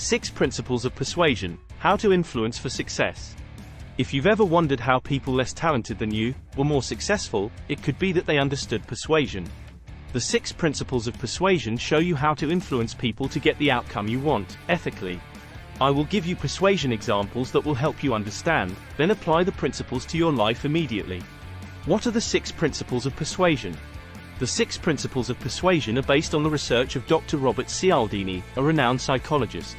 6 Principles of Persuasion, How to Influence for Success. If you've ever wondered how people less talented than you were more successful, it could be that they understood persuasion. The 6 Principles of Persuasion show you how to influence people to get the outcome you want, ethically. I will give you persuasion examples that will help you understand, then apply the principles to your life immediately. What are the 6 Principles of Persuasion? The 6 Principles of Persuasion are based on the research of Dr. Robert Cialdini, a renowned psychologist.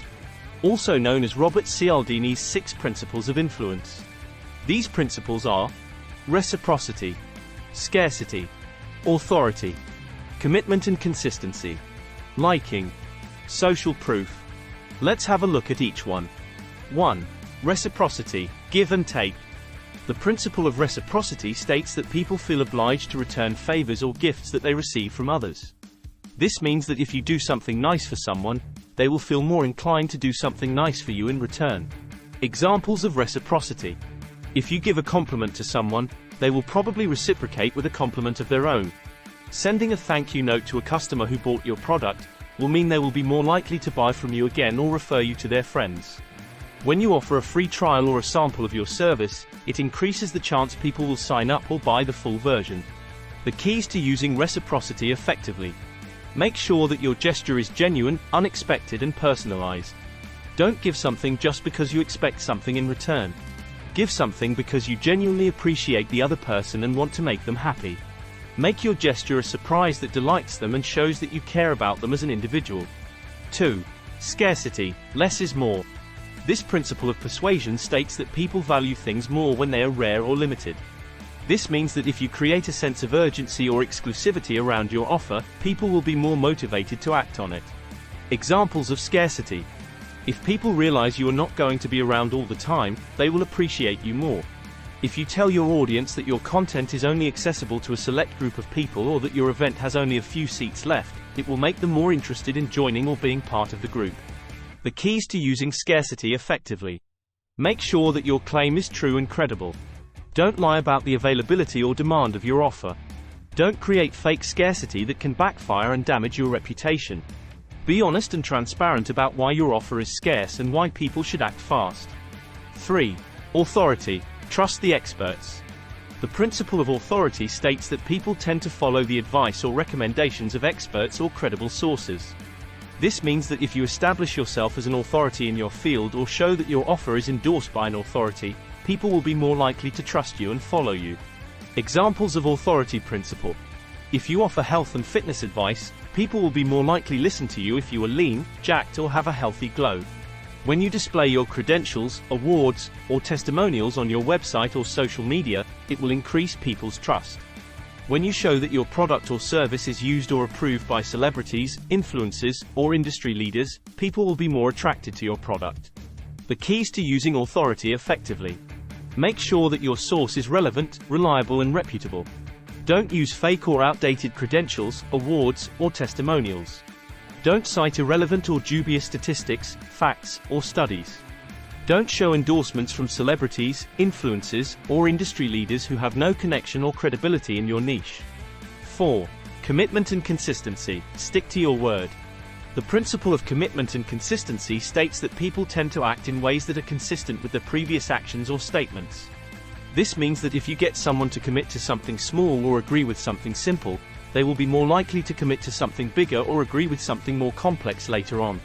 Also known as Robert Cialdini's 6 Principles of Influence. These principles are reciprocity, scarcity, authority, commitment and consistency, liking, social proof. Let's have a look at each one. 1. Reciprocity, give and take. The principle of reciprocity states that people feel obliged to return favors or gifts that they receive from others. This means that if you do something nice for someone, they will feel more inclined to do something nice for you in return. Examples of reciprocity. If you give a compliment to someone, they will probably reciprocate with a compliment of their own. Sending a thank you note to a customer who bought your product will mean they will be more likely to buy from you again or refer you to their friends. When you offer a free trial or a sample of your service, it increases the chance people will sign up or buy the full version. The keys to using reciprocity effectively. Make sure that your gesture is genuine, unexpected and personalized. Don't give something just because you expect something in return. Give something because you genuinely appreciate the other person and want to make them happy. Make your gesture a surprise that delights them and shows that you care about them as an individual. 2. Scarcity, less is more. This principle of persuasion states that people value things more when they are rare or limited. This means that if you create a sense of urgency or exclusivity around your offer, people will be more motivated to act on it. Examples of scarcity. If people realize you are not going to be around all the time, they will appreciate you more. If you tell your audience that your content is only accessible to a select group of people or that your event has only a few seats left, it will make them more interested in joining or being part of the group. The keys to using scarcity effectively. Make sure that your claim is true and credible. Don't lie about the availability or demand of your offer. Don't create fake scarcity that can backfire and damage your reputation. Be honest and transparent about why your offer is scarce and why people should act fast. 3. Authority, trust the experts. The principle of authority states that people tend to follow the advice or recommendations of experts or credible sources. This means that if you establish yourself as an authority in your field or show that your offer is endorsed by an authority, people will be more likely to trust you and follow you. Examples of authority principle. If you offer health and fitness advice, people will be more likely to listen to you if you are lean, jacked or have a healthy glow. When you display your credentials, awards, or testimonials on your website or social media, it will increase people's trust. When you show that your product or service is used or approved by celebrities, influencers, or industry leaders, people will be more attracted to your product. The keys to using authority effectively. Make sure that your source is relevant, reliable and reputable. Don't use fake or outdated credentials, awards, or testimonials. Don't cite irrelevant or dubious statistics, facts, or studies. Don't show endorsements from celebrities, influencers, or industry leaders who have no connection or credibility in your niche. 4. Commitment and consistency, stick to your word. The principle of commitment and consistency states that people tend to act in ways that are consistent with their previous actions or statements. This means that if you get someone to commit to something small or agree with something simple, they will be more likely to commit to something bigger or agree with something more complex later on.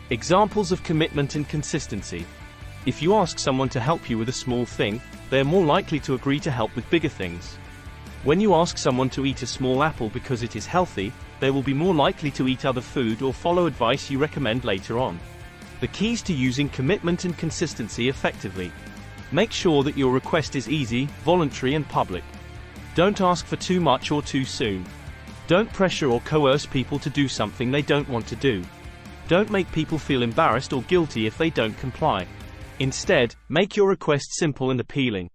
Examples of commitment and consistency. If you ask someone to help you with a small thing, they are more likely to agree to help with bigger things. When you ask someone to eat a small apple because it is healthy, they will be more likely to eat other food or follow advice you recommend later on. The keys to using commitment and consistency effectively. Make sure that your request is easy, voluntary and public. Don't ask for too much or too soon. Don't pressure or coerce people to do something they don't want to do. Don't make people feel embarrassed or guilty if they don't comply. Instead, make your request simple and appealing.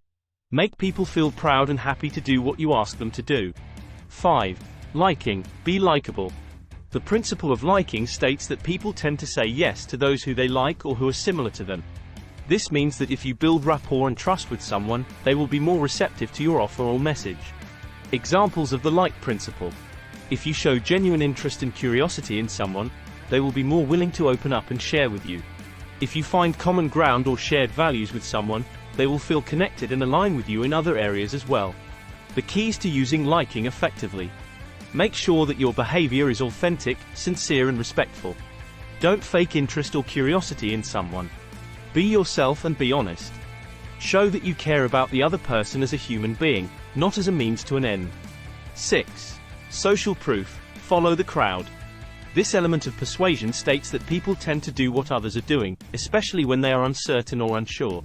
Make people feel proud and happy to do what you ask them to do. 5. Liking, be likable. The principle of liking states that people tend to say yes to those who they like or who are similar to them. This means that if you build rapport and trust with someone, they will be more receptive to your offer or message. Examples of the like principle. If you show genuine interest and curiosity in someone, they will be more willing to open up and share with you. If you find common ground or shared values with someone, they will feel connected and align with you in other areas as well. The keys to using liking effectively. Make sure that your behavior is authentic, sincere and respectful. Don't fake interest or curiosity in someone. Be yourself and be honest. Show that you care about the other person as a human being, not as a means to an end. 6. Social proof. Follow the crowd. This element of persuasion states that people tend to do what others are doing, especially when they are uncertain or unsure.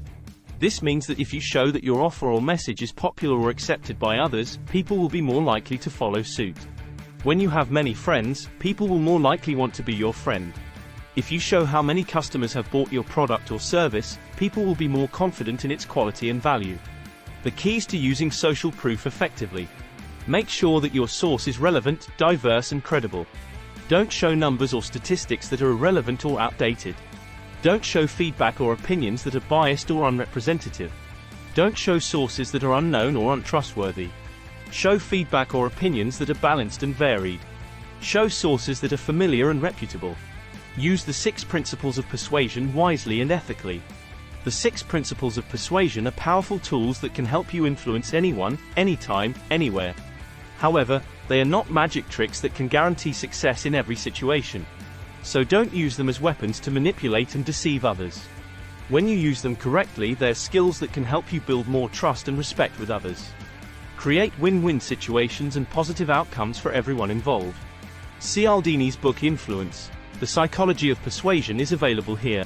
This means that if you show that your offer or message is popular or accepted by others, people will be more likely to follow suit. When you have many friends, people will more likely want to be your friend. If you show how many customers have bought your product or service, people will be more confident in its quality and value. The keys to using social proof effectively. Make sure that your source is relevant, diverse and credible. Don't show numbers or statistics that are irrelevant or outdated. Don't show feedback or opinions that are biased or unrepresentative. Don't show sources that are unknown or untrustworthy. Show feedback or opinions that are balanced and varied. Show sources that are familiar and reputable. Use the 6 principles of persuasion wisely and ethically. The 6 principles of persuasion are powerful tools that can help you influence anyone, anytime, anywhere. However, they are not magic tricks that can guarantee success in every situation. So don't use them as weapons to manipulate and deceive others. When you use them correctly, they're skills that can help you build more trust and respect with others. Create win-win situations and positive outcomes for everyone involved. Cialdini's book Influence, The Psychology of Persuasion is available here.